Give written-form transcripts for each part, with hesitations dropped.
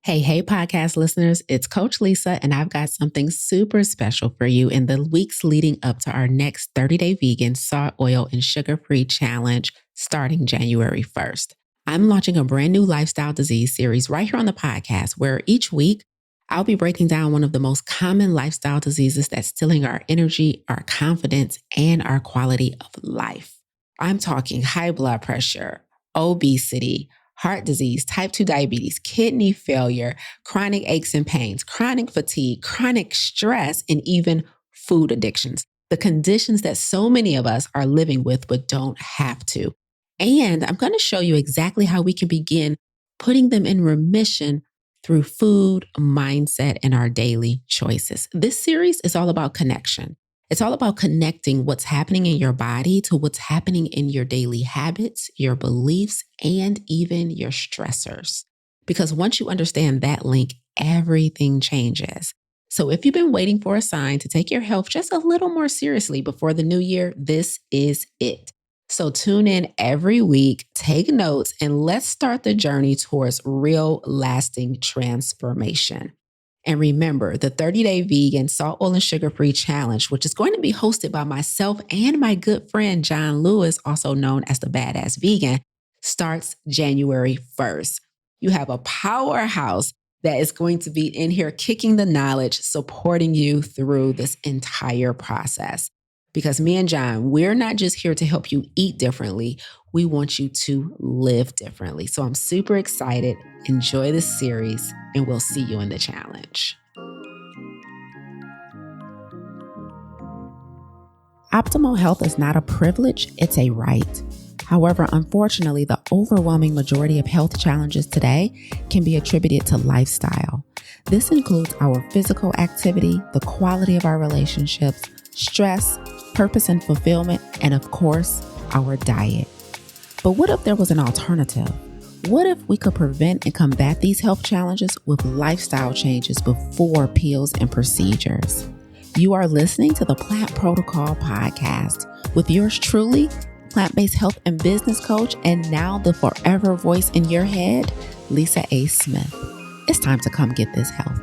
Hey, podcast listeners, it's Coach Lisa, and I've got something super special for you in the weeks leading up to our next 30-day vegan, salt, oil, and sugar-free challenge starting January 1st. I'm launching a brand new lifestyle disease series right here on the podcast, where each week I'll be breaking down one of the most common lifestyle diseases that's stealing our energy, our confidence, and our quality of life. I'm talking high blood pressure, obesity, heart disease, type 2 diabetes, kidney failure, chronic aches and pains, chronic fatigue, chronic stress, and even food addictions. The conditions that so many of us are living with but don't have to. And I'm going to show you exactly how we can begin putting them in remission through food, mindset, and our daily choices. This series is all about connection. It's all about connecting what's happening in your body to what's happening in your daily habits, your beliefs, and even your stressors. Because once you understand that link, everything changes. So if you've been waiting for a sign to take your health just a little more seriously before the new year, this is it. So tune in every week, take notes, and let's start the journey towards real lasting transformation. And remember, the 30-day vegan, salt, oil, and sugar-free challenge, which is going to be hosted by myself and my good friend, John Lewis, also known as the Badass Vegan, starts January 1st. You have a powerhouse that is going to be in here kicking the knowledge, supporting you through this entire process. Because me and John, we're not just here to help you eat differently. We want you to live differently. So I'm super excited. Enjoy this series, and we'll see you in the challenge. Optimal health is not a privilege, it's a right. However, unfortunately, the overwhelming majority of health challenges today can be attributed to lifestyle. This includes our physical activity, the quality of our relationships, stress, purpose and fulfillment, and of course, our diet. But what if there was an alternative? What if we could prevent and combat these health challenges with lifestyle changes before pills and procedures? You are listening to the Plant Protocol podcast with yours truly, plant-based health and business coach, and now the forever voice in your head, Lisa A. Smith. It's time to come get this health.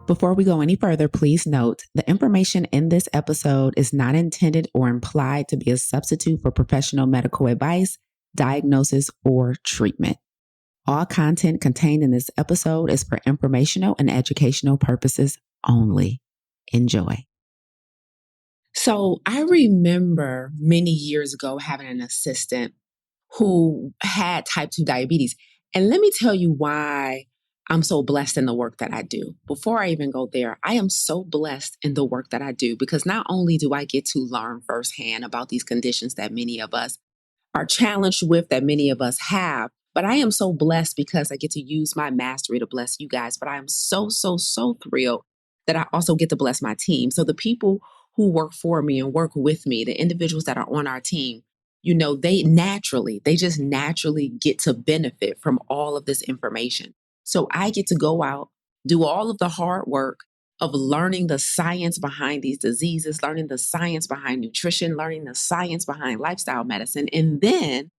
Before we go any further, please note the information in this episode is not intended or implied to be a substitute for professional medical advice, diagnosis, or treatment. All content contained in this episode is for informational and educational purposes only. Enjoy. So I remember many years ago having an assistant who had type 2 diabetes. And let me tell you why I'm so blessed in the work that I do. Before I even go there, I am so blessed in the work that I do because not only do I get to learn firsthand about these conditions that many of us are challenged with, that many of us have, but I am so blessed because I get to use my mastery to bless you guys. But I am so thrilled that I also get to bless my team. So the people who work for me and work with me, the individuals that are on our team, you know, they just naturally get to benefit from all of this information. So I get to go out, do all of the hard work of learning the science behind these diseases, learning the science behind nutrition, learning the science behind lifestyle medicine. And then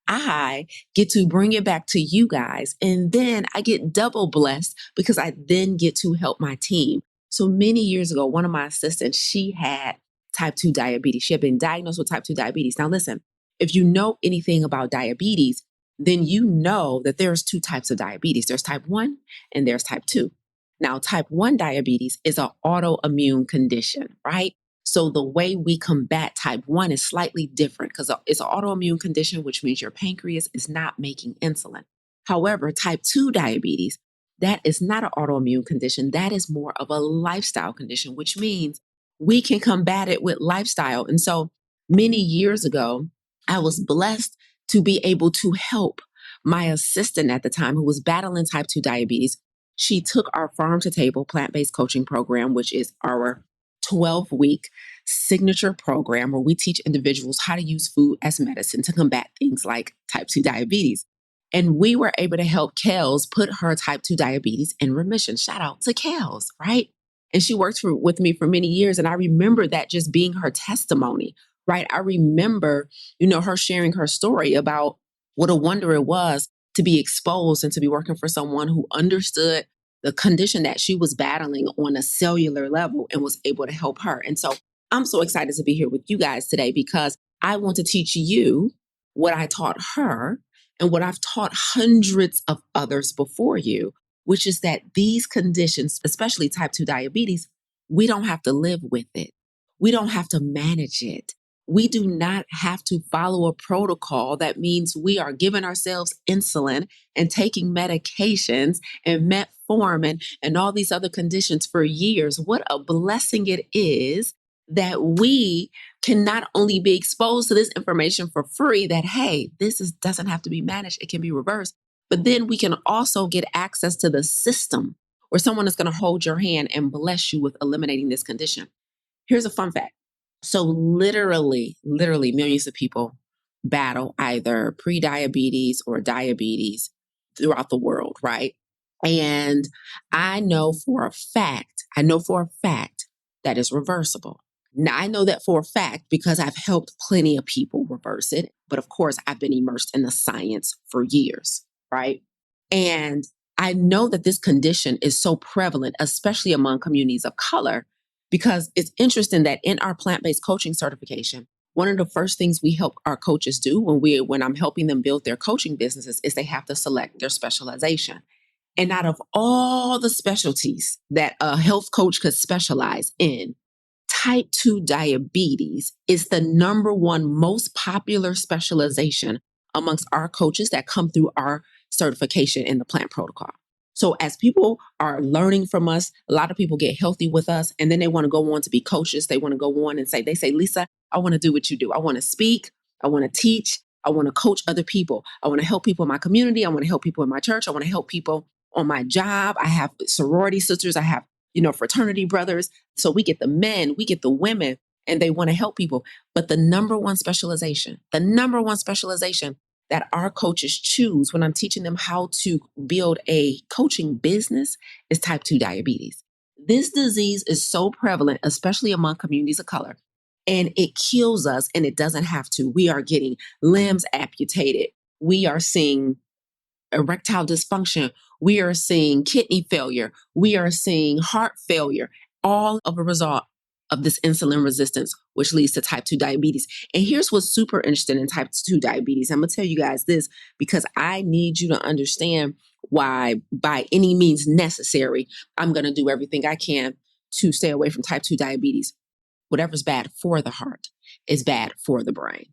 I get to bring it back to you guys. And then I get double blessed because I then get to help my team. So many years ago, one of my assistants, she had type 2 diabetes. She had been diagnosed with type 2 diabetes. Now, listen, if you know anything about diabetes, then you know that there's two types of diabetes. There's type 1 and there's type 2. Now, type 1 diabetes is an autoimmune condition, right? So the way we combat type 1 is slightly different because it's an autoimmune condition, which means your pancreas is not making insulin. However, type 2 diabetes, that is not an autoimmune condition. That is more of a lifestyle condition, which means we can combat it with lifestyle. And so many years ago, I was blessed to be able to help my assistant at the time who was battling type 2 diabetes. She took our Farm to Table plant-based coaching program, which is our 12-week signature program where we teach individuals how to use food as medicine to combat things like type 2 diabetes. And we were able to help Kels put her type 2 diabetes in remission. Shout out to Kels, right? And she worked with me for many years. And I remember that just being her testimony, right? I remember, her sharing her story about what a wonder it was to be exposed and to be working for someone who understood the condition that she was battling on a cellular level and was able to help her. And so I'm so excited to be here with you guys today because I want to teach you what I taught her and what I've taught hundreds of others before you, which is that these conditions, especially type 2 diabetes, we don't have to live with it. We don't have to manage it. We do not have to follow a protocol that means we are giving ourselves insulin and taking medications and metformin and all these other conditions for years. What a blessing it is that we can not only be exposed to this information for free, that, hey, doesn't have to be managed, it can be reversed, but then we can also get access to the system where someone is going to hold your hand and bless you with eliminating this condition. Here's a fun fact. So literally millions of people battle either pre-diabetes or diabetes throughout the world, right? And I know for a fact that is reversible. Now, I know that for a fact because I've helped plenty of people reverse it. But of course, I've been immersed in the science for years, right? And I know that this condition is so prevalent, especially among communities of color, because it's interesting that in our plant-based coaching certification, one of the first things we help our coaches do when I'm helping them build their coaching businesses is they have to select their specialization. And out of all the specialties that a health coach could specialize in, type 2 diabetes is the number one most popular specialization amongst our coaches that come through our certification in the plant protocol. So as people are learning from us, a lot of people get healthy with us and then they want to go on to be coaches. They want to go on and say, Lisa, I want to do what you do. I want to speak. I want to teach. I want to coach other people. I want to help people in my community. I want to help people in my church. I want to help people on my job. I have sorority sisters. I have, fraternity brothers. So we get the men, we get the women, and they want to help people. But the number one specialization that our coaches choose when I'm teaching them how to build a coaching business is type 2 diabetes. This disease is so prevalent, especially among communities of color, and it kills us and it doesn't have to. We are getting limbs amputated. We are seeing erectile dysfunction. We are seeing kidney failure. We are seeing heart failure, all of a result of this insulin resistance, which leads to type 2 diabetes. And here's what's super interesting in type 2 diabetes. I'm going to tell you guys this because I need you to understand why, by any means necessary, I'm going to do everything I can to stay away from type 2 diabetes. Whatever's bad for the heart is bad for the brain.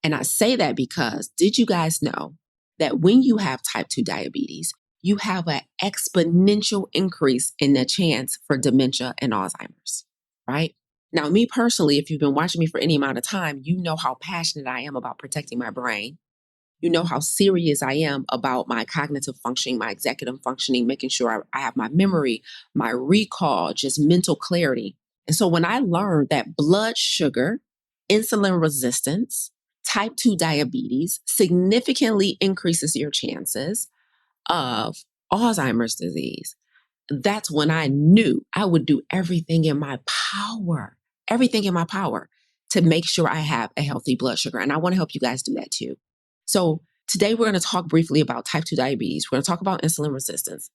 And I say that because did you guys know that when you have type 2 diabetes, you have an exponential increase in the chance for dementia and Alzheimer's, right? Now, me personally, if you've been watching me for any amount of time, you know how passionate I am about protecting my brain. You know how serious I am about my cognitive functioning, my executive functioning, making sure I have my memory, my recall, just mental clarity. And so when I learned that blood sugar, insulin resistance, type 2 diabetes significantly increases your chances of Alzheimer's disease, that's when I knew I would do everything in my power to make sure I have a healthy blood sugar. And I want to help you guys do that too. So today we're going to talk briefly about type 2 diabetes. We're going to talk about insulin resistance.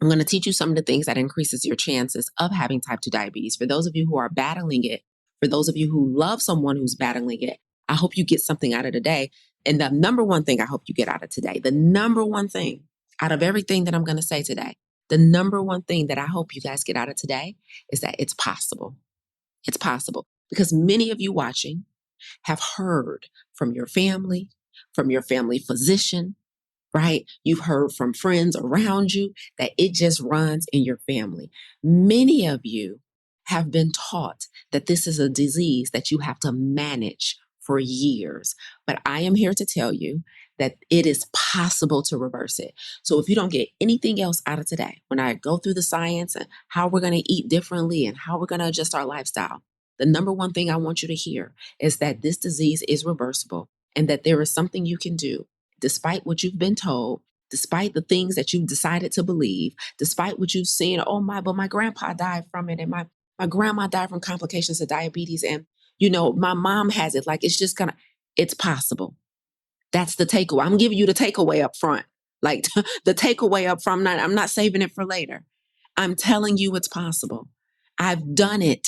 I'm going to teach you some of the things that increases your chances of having type 2 diabetes. For those of you who are battling it, for those of you who love someone who's battling it, I hope you get something out of today. And the number one thing I hope you get out of today, the number one thing out of everything that I'm going to say today, the number one thing that I hope you guys get out of today is that it's possible. It's possible because many of you watching have heard from your family physician, right? You've heard from friends around you that it just runs in your family. Many of you have been taught that this is a disease that you have to manage for years. But I am here to tell you that it is possible to reverse it. So if you don't get anything else out of today, when I go through the science and how we're going to eat differently and how we're going to adjust our lifestyle, the number one thing I want you to hear is that this disease is reversible and that there is something you can do despite what you've been told, despite the things that you've decided to believe, despite what you've seen. But my grandpa died from it and my grandma died from complications of diabetes. And My mom has it. Like, it's possible. That's the takeaway. I'm giving you the takeaway up front. Like the takeaway up front, I'm not saving it for later. I'm telling you it's possible. I've done it.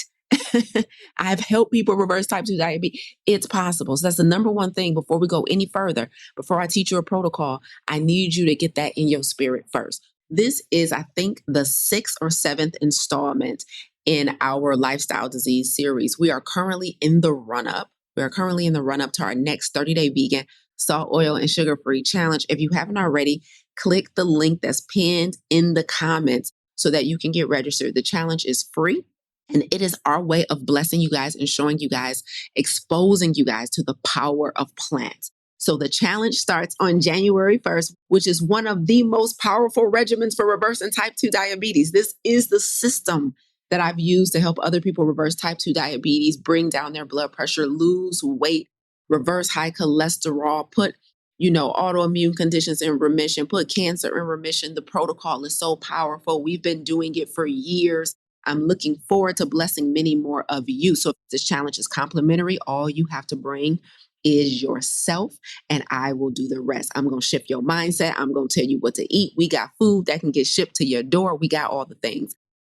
I've helped people reverse type 2 diabetes. It's possible. So that's the number one thing before we go any further. Before I teach you a protocol, I need you to get that in your spirit first. This is, I think, the 6th or 7th installment in our lifestyle disease series. We are currently in the run-up. To our next 30-day vegan, salt, oil, and sugar-free challenge. If you haven't already, click the link that's pinned in the comments so that you can get registered. The challenge is free, and it is our way of blessing you guys and showing you guys, exposing you guys to the power of plants. So the challenge starts on January 1st, which is one of the most powerful regimens for reversing type 2 diabetes. This is the system that I've used to help other people reverse type 2 diabetes, bring down their blood pressure, lose weight, reverse high cholesterol, put, autoimmune conditions in remission, put cancer in remission. The protocol is so powerful. We've been doing it for years. I'm looking forward to blessing many more of you. So if this challenge is complimentary, all you have to bring is yourself, and I will do the rest. I'm going to shift your mindset. I'm going to tell you what to eat. We got food that can get shipped to your door. We got all the things.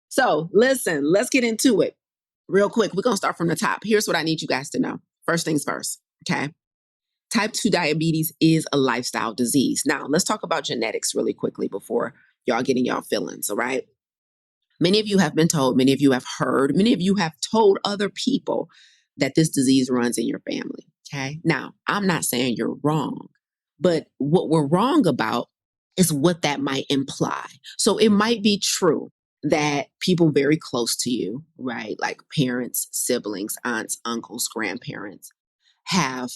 So listen, let's get into it real quick. We're going to start from the top. Here's what I need you guys to know. First things first, okay? Type 2 diabetes is a lifestyle disease. Now, let's talk about genetics really quickly before y'all get in y'all feelings, all right? Many of you have been told, many of you have heard, many of you have told other people that this disease runs in your family, okay? Now, I'm not saying you're wrong, but what we're wrong about is what that might imply. So it might be true that people very close to you, right, like parents, siblings, aunts, uncles, grandparents, have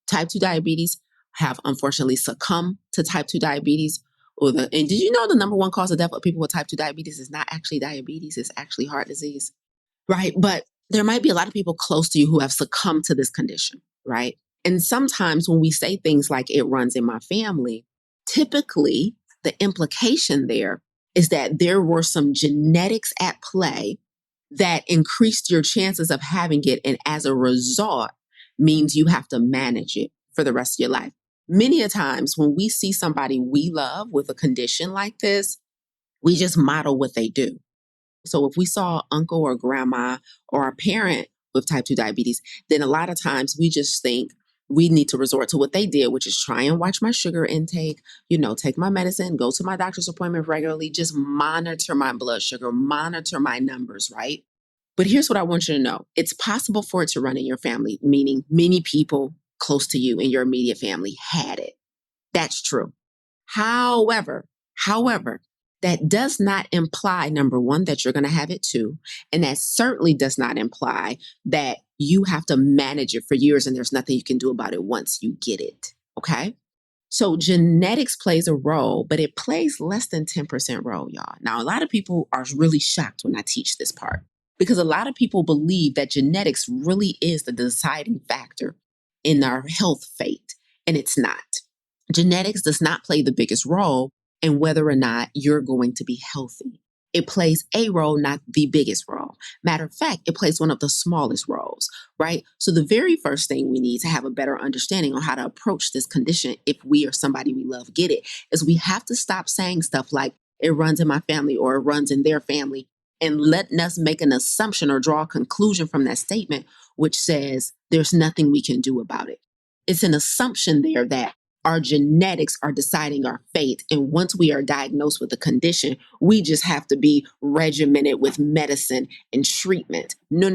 type 2 diabetes, have unfortunately succumbed to type 2 diabetes. And did you know the number one cause of death of people with type 2 diabetes is not actually diabetes, it's actually heart disease, right? But there might be a lot of people close to you who have succumbed to this condition, right? And sometimes when we say things like it runs in my family, typically the implication there is that there were some genetics at play that increased your chances of having it. And as a result, means you have to manage it for the rest of your life. Many a times when we see somebody we love with a condition like this, we just model what they do. So if we saw uncle or grandma or a parent with type 2 diabetes, then a lot of times we just think we need to resort to what they did, which is try and watch my sugar intake, take my medicine, go to my doctor's appointment regularly, just monitor my blood sugar, monitor my numbers, right? But here's what I want you to know. It's possible for it to run in your family, meaning many people close to you in your immediate family had it. That's true. However, that does not imply, number one, that you're going to have it too. And that certainly does not imply that you have to manage it for years and there's nothing you can do about it once you get it. Okay? So genetics plays a role, but it plays less than 10% role, y'all. Now, a lot of people are really shocked when I teach this part because a lot of people believe that genetics really is the deciding factor in our health fate, and it's not. Genetics does not play the biggest role in whether or not you're going to be healthy. It plays a role, not the biggest role. Matter of fact, it plays one of the smallest roles, right? So the very first thing we need to have a better understanding on how to approach this condition, if we or somebody we love get it, is we have to stop saying stuff like it runs in my family or it runs in their family and letting us make an assumption or draw a conclusion from that statement, which says there's nothing we can do about it. It's an assumption there that our genetics are deciding our fate. And once we are diagnosed with a condition, we just have to be regimented with medicine and treatment. No,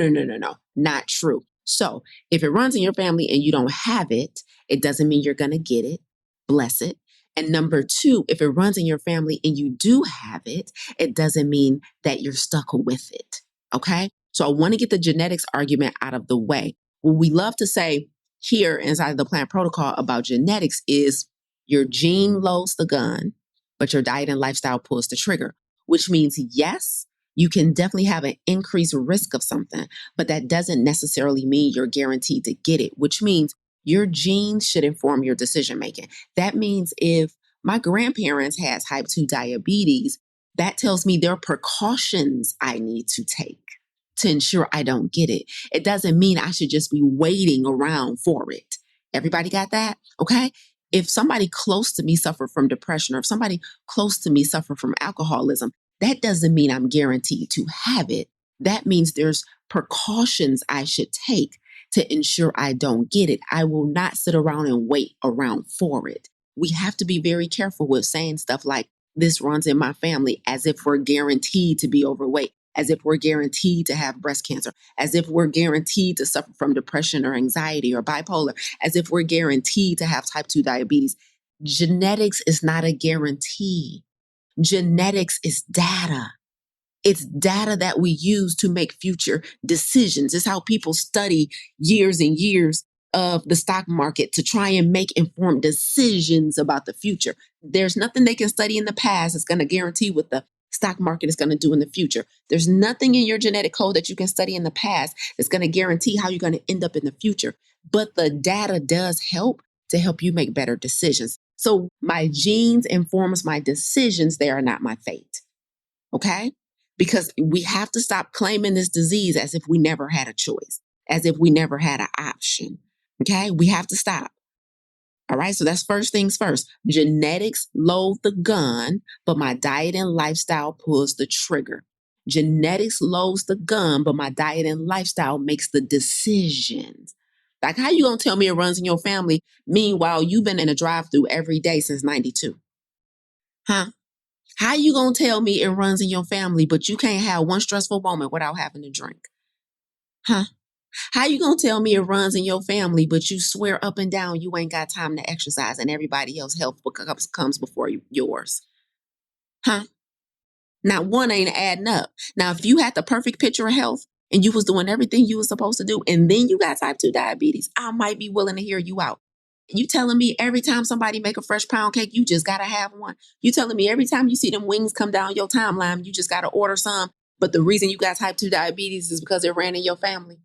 not true. So if it runs in your family and you don't have it, it doesn't mean you're going to get it. Bless it. And number two, if it runs in your family and you do have it, it doesn't mean that you're stuck with it. Okay? So I want to get the genetics argument out of the way. What we love to say here inside the plant protocol about genetics is your gene loads the gun, but your diet and lifestyle pulls the trigger, which means, yes, you can definitely have an increased risk of something, but that doesn't necessarily mean you're guaranteed to get it, which means your genes should inform your decision making. That means if my grandparents had type 2 diabetes, that tells me there are precautions I need to take to ensure I don't get it. It doesn't mean I should just be waiting around for it. Everybody got that? Okay. If somebody close to me suffer from depression, or if somebody close to me suffer from alcoholism, that doesn't mean I'm guaranteed to have it. That means there's precautions I should take to ensure I don't get it. I will not sit around and wait around for it. We have to be very careful with saying stuff like, this runs in my family, as if we're guaranteed to be overweight, as if we're guaranteed to have breast cancer, as if we're guaranteed to suffer from depression or anxiety or bipolar, as if we're guaranteed to have type 2 diabetes. Genetics is not a guarantee. Genetics is data. It's data that we use to make future decisions. It's how people study years and years of the stock market to try and make informed decisions about the future. There's nothing they can study in the past that's going to guarantee what the stock market is going to do in the future. There's nothing in your genetic code that you can study in the past that's going to guarantee how you're going to end up in the future. But the data does help to help you make better decisions. So my genes informs my decisions. They are not my fate. Okay? Because we have to stop claiming this disease as if we never had a choice, as if we never had an option. Okay? We have to stop. All right? So that's first things first. Genetics load the gun, but my diet and lifestyle pulls the trigger. Genetics loads the gun, but my diet and lifestyle makes the decisions. Like, how you going to tell me it runs in your family? Meanwhile, you've been in a drive-through every day since 92. Huh? How you going to tell me it runs in your family, but you can't have one stressful moment without having to drink? Huh? How you going to tell me it runs in your family, but you swear up and down you ain't got time to exercise and everybody else's health comes before yours? Huh? Not one ain't adding up. Now, if you had the perfect picture of health and you was doing everything you was supposed to do, and then you got type 2 diabetes, I might be willing to hear you out. You telling me every time somebody make a fresh pound cake, you just got to have one? You telling me every time you see them wings come down your timeline, you just got to order some? But the reason you got type 2 diabetes is because it ran in your family?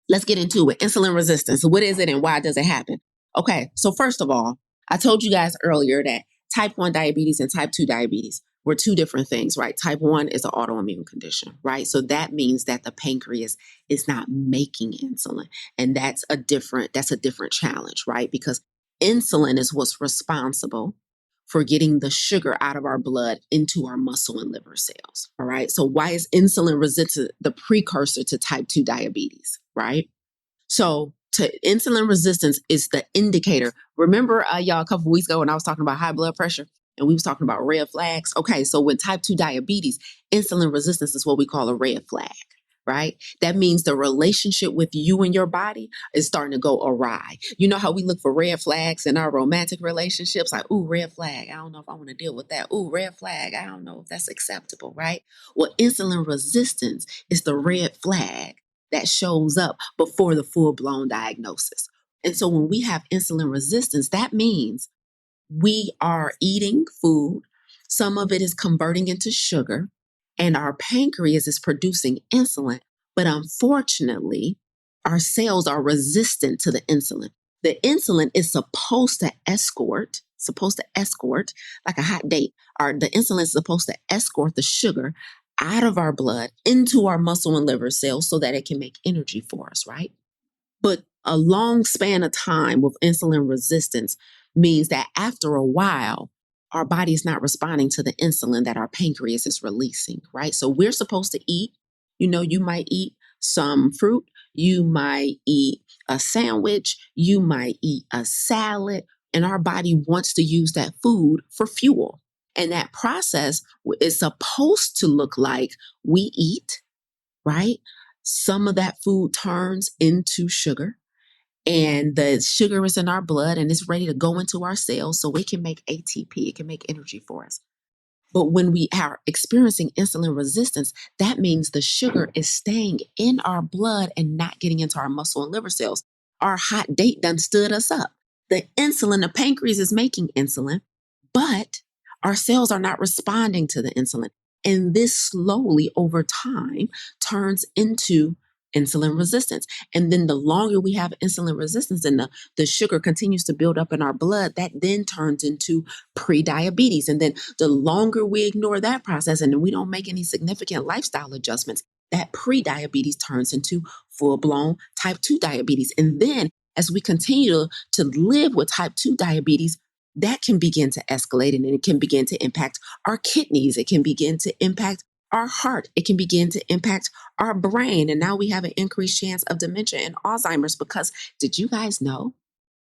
Let's get into it. Insulin resistance. What is it and why does it happen? Okay, so first of all, I told you guys earlier that type 1 diabetes and type 2 diabetes were two different things, right? Type 1 is an autoimmune condition, right? So that means that the pancreas is not making insulin. And that's a different challenge, right? Because insulin is what's responsible for getting the sugar out of our blood into our muscle and liver cells, all right? So why is insulin resistance the precursor to type 2 diabetes, right? So insulin resistance is the indicator. Remember, y'all, a couple of weeks ago when I was talking about high blood pressure and we was talking about red flags? Okay, so with type 2 diabetes, insulin resistance is what we call a red flag, right? That means the relationship with you and your body is starting to go awry. You know how we look for red flags in our romantic relationships? Like, ooh, red flag. I don't know if I want to deal with that. Ooh, red flag. I don't know if that's acceptable, right? Well, insulin resistance is the red flag that shows up before the full-blown diagnosis. And so when we have insulin resistance, that means we are eating food, some of it is converting into sugar, and our pancreas is producing insulin. But unfortunately, our cells are resistant to the insulin. The insulin is supposed to escort like a hot date. The insulin is supposed to escort the sugar out of our blood into our muscle and liver cells so that it can make energy for us, right? But a long span of time with insulin resistance means that after a while, our body is not responding to the insulin that our pancreas is releasing, right? So we're supposed to eat, you might eat some fruit, you might eat a sandwich, you might eat a salad, and our body wants to use that food for fuel. And that process is supposed to look like we eat, right? Some of that food turns into sugar, and the sugar is in our blood and it's ready to go into our cells so it can make ATP, it can make energy for us. But when we are experiencing insulin resistance, that means the sugar is staying in our blood and not getting into our muscle and liver cells. Our hot date done stood us up. The pancreas is making insulin, but our cells are not responding to the insulin. And this slowly over time turns into insulin resistance. And then the longer we have insulin resistance and the sugar continues to build up in our blood, that then turns into pre-diabetes. And then the longer we ignore that process and we don't make any significant lifestyle adjustments, that pre-diabetes turns into full-blown type 2 diabetes. And then as we continue to live with type 2 diabetes, that can begin to escalate and it can begin to impact our kidneys. It can begin to impact our heart. It can begin to impact our brain. And now we have an increased chance of dementia and Alzheimer's because did you guys know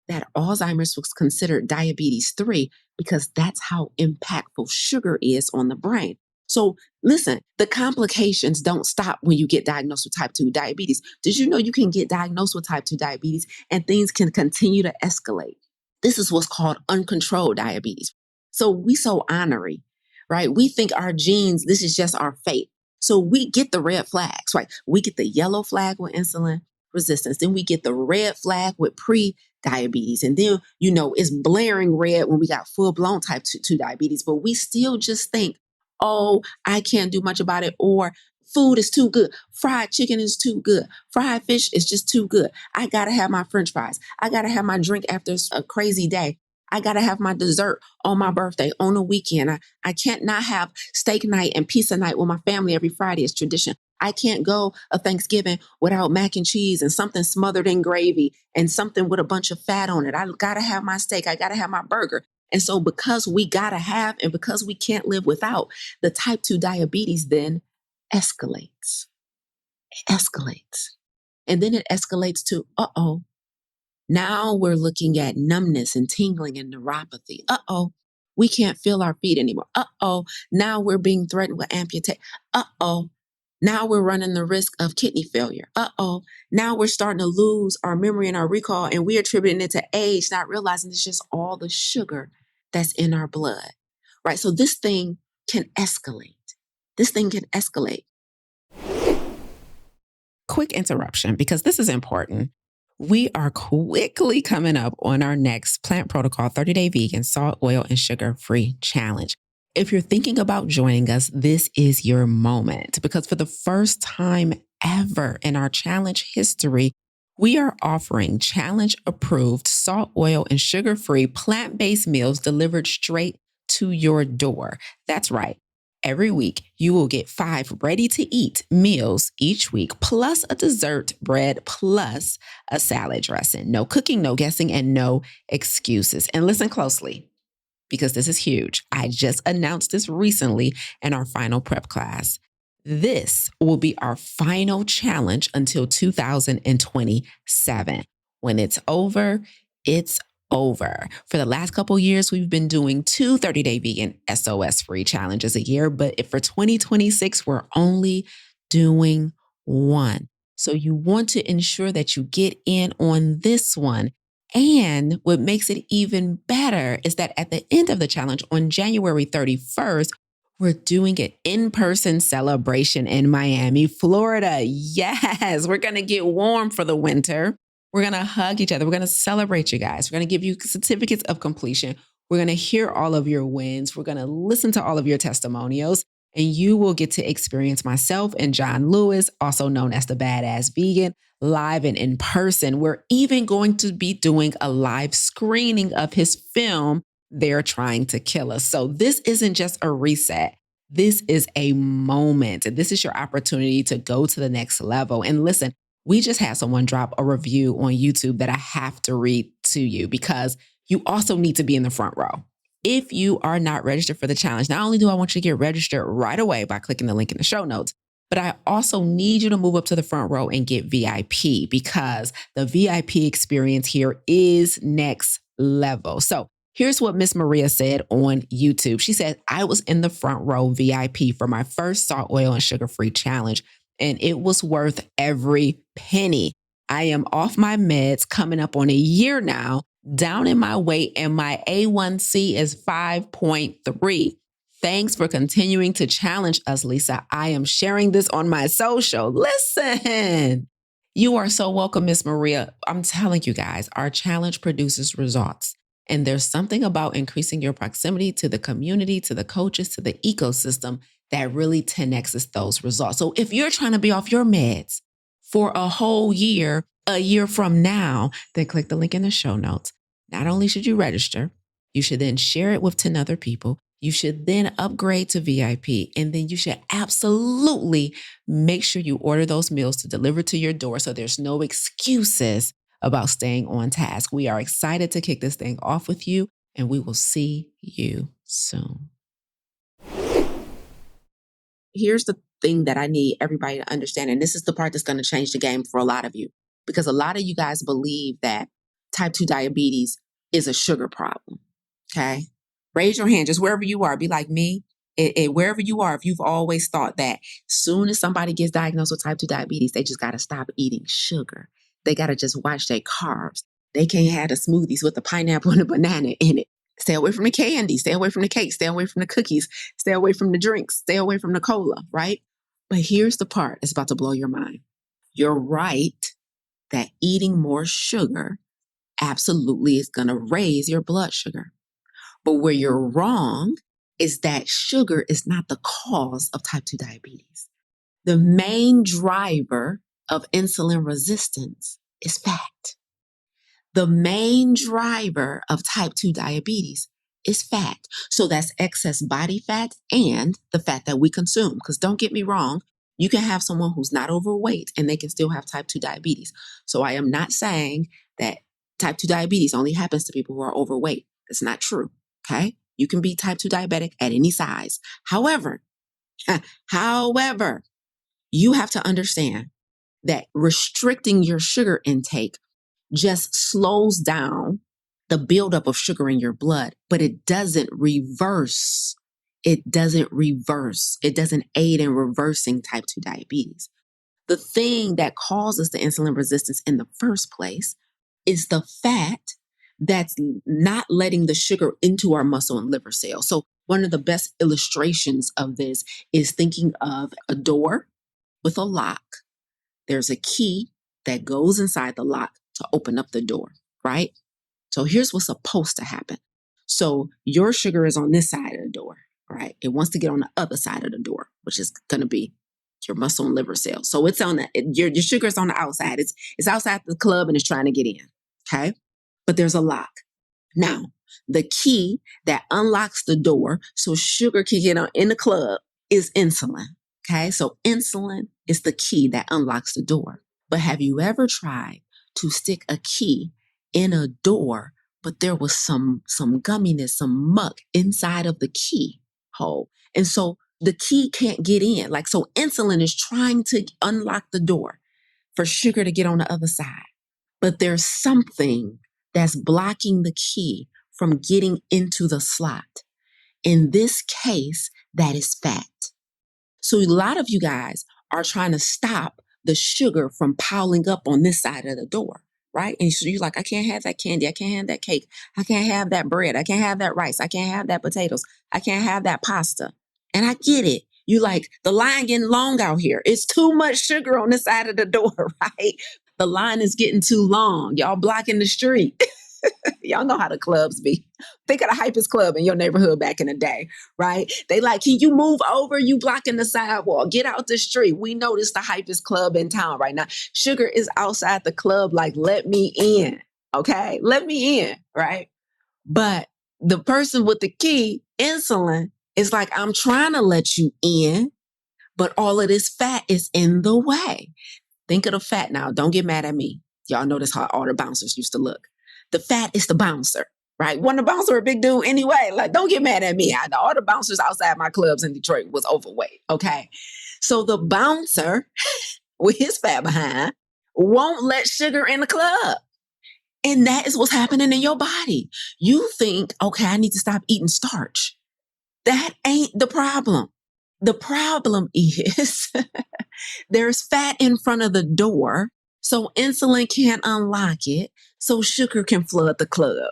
that Alzheimer's was considered diabetes 3 because that's how impactful sugar is on the brain? So listen, the complications don't stop when you get diagnosed with type 2 diabetes. Did you know you can get diagnosed with type 2 diabetes and things can continue to escalate? This is what's called uncontrolled diabetes. So we so ornery, right? We think our genes, this is just our fate. So we get the red flags, right? We get the yellow flag with insulin resistance. Then we get the red flag with pre-diabetes. And then, it's blaring red when we got full-blown type 2 diabetes. But we still just think, oh, I can't do much about it. Or food is too good. Fried chicken is too good. Fried fish is just too good. I got to have my French fries. I got to have my drink after a crazy day. I got to have my dessert on my birthday, on the weekend. I can't not have steak night and pizza night with my family every Friday as tradition. I can't go a Thanksgiving without mac and cheese and something smothered in gravy and something with a bunch of fat on it. I got to have my steak. I got to have my burger. And so because we got to have and because we can't live without, the type 2 diabetes then escalates. It escalates. And then it escalates to, now we're looking at numbness and tingling and neuropathy. We can't feel our feet anymore. Now we're being threatened with amputation. Now we're running the risk of kidney failure. Now we're starting to lose our memory and our recall, and we're attributing it to age, not realizing it's just all the sugar that's in our blood, right? So this thing can escalate. Quick interruption, because this is important. We are quickly coming up on our next Plant Protocol 30-day vegan, salt, oil, and sugar-free challenge. If you're thinking about joining us, this is your moment, because for the first time ever in our challenge history, we are offering challenge-approved salt, oil, and sugar-free plant-based meals delivered straight to your door. That's right. Every week, you will get 5 ready-to-eat meals each week, plus a dessert, bread, plus a salad dressing. No cooking, no guessing, and no excuses. And listen closely, because this is huge. I just announced this recently in our final prep class. This will be our final challenge until 2027. When it's over, it's over. For the last couple years, we've been doing 2 30-day vegan SOS-free challenges a year, but for 2026, we're only doing 1. So you want to ensure that you get in on this one. And what makes it even better is that at the end of the challenge on January 31st, we're doing an in-person celebration in Miami, Florida. Yes, we're going to get warm for the winter. We're going to hug each other. We're going to celebrate you guys. We're going to give you certificates of completion. We're going to hear all of your wins. We're going to listen to all of your testimonials. And you will get to experience myself and John Lewis, also known as the Badass Vegan, live and in person. We're even going to be doing a live screening of his film, They're Trying to Kill Us. So this isn't just a reset. This is a moment. And this is your opportunity to go to the next level. And listen, we just had someone drop a review on YouTube that I have to read to you because you also need to be in the front row. If you are not registered for the challenge, not only do I want you to get registered right away by clicking the link in the show notes, but I also need you to move up to the front row and get VIP because the VIP experience here is next level. So here's what Miss Maria said on YouTube. She said, I was in the front row VIP for my first salt, oil, and sugar-free challenge, and it was worth every penny. I am off my meds coming up on a year now, down in my weight, and my A1C is 5.3. Thanks for continuing to challenge us, Lisa. I am sharing this on my social. Listen, you are so welcome, Miss Maria. I'm telling you guys, our challenge produces results. And there's something about increasing your proximity to the community, to the coaches, to the ecosystem that really 10x's those results. So if you're trying to be off your meds for a whole year, a year from now, then click the link in the show notes. Not only should you register, you should then share it with 10 other people. You should then upgrade to VIP, and then you should absolutely make sure you order those meals to deliver to your door so there's no excuses about staying on task. We are excited to kick this thing off with you, and we will see you soon. Here's the thing that I need everybody to understand, and this is the part that's going to change the game for a lot of you, because a lot of you guys believe that type 2 diabetes is a sugar problem, okay? Raise your hand just wherever you are. Be like me. Wherever you are, if you've always thought that soon as somebody gets diagnosed with type 2 diabetes, they just got to stop eating sugar. They got to just watch their carbs. They can't have the smoothies with the pineapple and the banana in it. Stay away from the candy. Stay away from the cake. Stay away from the cookies. Stay away from the drinks. Stay away from the cola, right? But here's the part that's about to blow your mind. You're right that eating more sugar absolutely is going to raise your blood sugar. But where you're wrong is that sugar is not the cause of type 2 diabetes. The main driver of insulin resistance is fat. The main driver of type 2 diabetes is fat. So that's excess body fat and the fat that we consume. Because don't get me wrong, you can have someone who's not overweight and they can still have type 2 diabetes. So I am not saying that type 2 diabetes only happens to people who are overweight. That's not true. Okay? You can be type 2 diabetic at any size. However, you have to understand that restricting your sugar intake just slows down the buildup of sugar in your blood, but it doesn't reverse. It doesn't aid in reversing type 2 diabetes. The thing that causes the insulin resistance in the first place is the fat that's not letting the sugar into our muscle and liver cells. So one of the best illustrations of this is thinking of a door with a lock. There's a key that goes inside the lock to open up the door, right? So here's what's supposed to happen. So your sugar is on this side of the door, right? It wants to get on the other side of the door, which is going to be your muscle and liver cells. So it's on your sugar is on the outside. It's outside the club and it's trying to get in, okay? But there's a lock. Now, the key that unlocks the door so sugar can get on in the club is insulin, okay? So insulin is the key that unlocks the door. But have you ever tried to stick a key in a door, but there was some gumminess, some muck inside of the key hole? And so the key can't get in. So insulin is trying to unlock the door for sugar to get on the other side. But there's something that's blocking the key from getting into the slot. In this case, that is fat. So a lot of you guys are trying to stop the sugar from piling up on this side of the door, right? And so you're like, I can't have that candy. I can't have that cake. I can't have that bread. I can't have that rice. I can't have that potatoes. I can't have that pasta. And I get it. You like, the line getting long out here. It's too much sugar on this side of the door, right? The line is getting too long. Y'all blocking the street. Y'all know how the clubs be. Think of the hypest club in your neighborhood back in the day, right? They like, can you move over? You blocking the sidewalk. Get out the street. We know this the hypest club in town right now. Sugar is outside the club like, let me in, okay? Let me in, right? But the person with the key, insulin, is like, I'm trying to let you in, but all of this fat is in the way. Think of the fat now. Don't get mad at me. Y'all notice how all the bouncers used to look. The fat is the bouncer, right? Wasn't the bouncer a big dude anyway? Like, don't get mad at me. All the bouncers outside my clubs in Detroit was overweight, okay? So the bouncer, with his fat behind, won't let sugar in the club. And that is what's happening in your body. You think, okay, I need to stop eating starch. That ain't the problem. The problem is there's fat in front of the door, so insulin can't unlock it, so sugar can flood the club.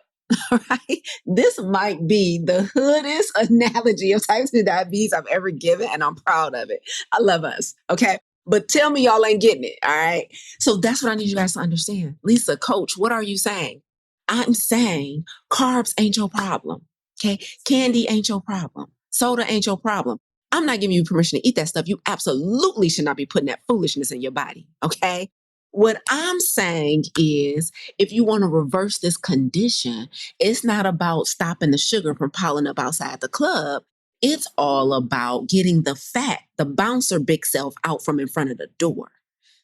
Right? This might be the hoodest analogy of type 2 diabetes I've ever given, and I'm proud of it. I love us, okay? But tell me y'all ain't getting it, all right? So that's what I need you guys to understand. Lisa, coach, what are you saying? I'm saying carbs ain't your problem, okay? Candy ain't your problem. Soda ain't your problem. I'm not giving you permission to eat that stuff. You absolutely should not be putting that foolishness in your body, okay? What I'm saying is, if you want to reverse this condition, it's not about stopping the sugar from piling up outside the club. It's all about getting the fat, the bouncer big self out from in front of the door.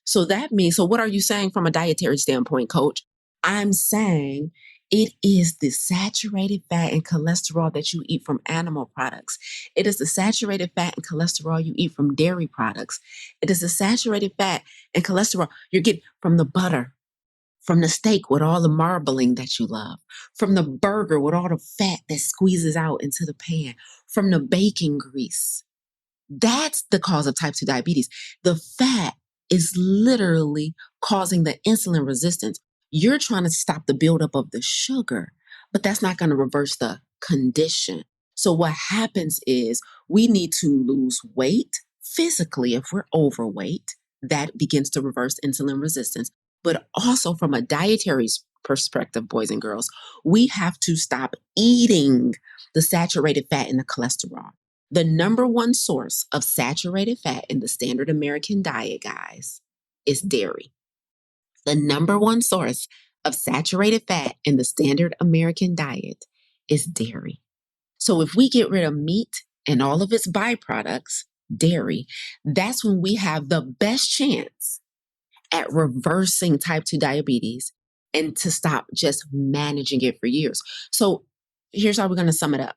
So that means, so what are you saying from a dietary standpoint, coach? I'm saying it is the saturated fat and cholesterol that you eat from animal products. It is the saturated fat and cholesterol you eat from dairy products. It is the saturated fat and cholesterol you're getting from the butter, from the steak with all the marbling that you love, from the burger with all the fat that squeezes out into the pan, from the bacon grease. That's the cause of type 2 diabetes. The fat is literally causing the insulin resistance. You're trying to stop the buildup of the sugar, but that's not going to reverse the condition. So, what happens is we need to lose weight physically if we're overweight. That begins to reverse insulin resistance. But also, from a dietary perspective, boys and girls, we have to stop eating the saturated fat and the cholesterol. The number one source of saturated fat in the standard American diet, guys, is dairy. The number one source of saturated fat in the standard American diet is dairy. So if we get rid of meat and all of its byproducts, dairy, that's when we have the best chance at reversing type 2 diabetes and to stop just managing it for years. So here's how we're going to sum it up.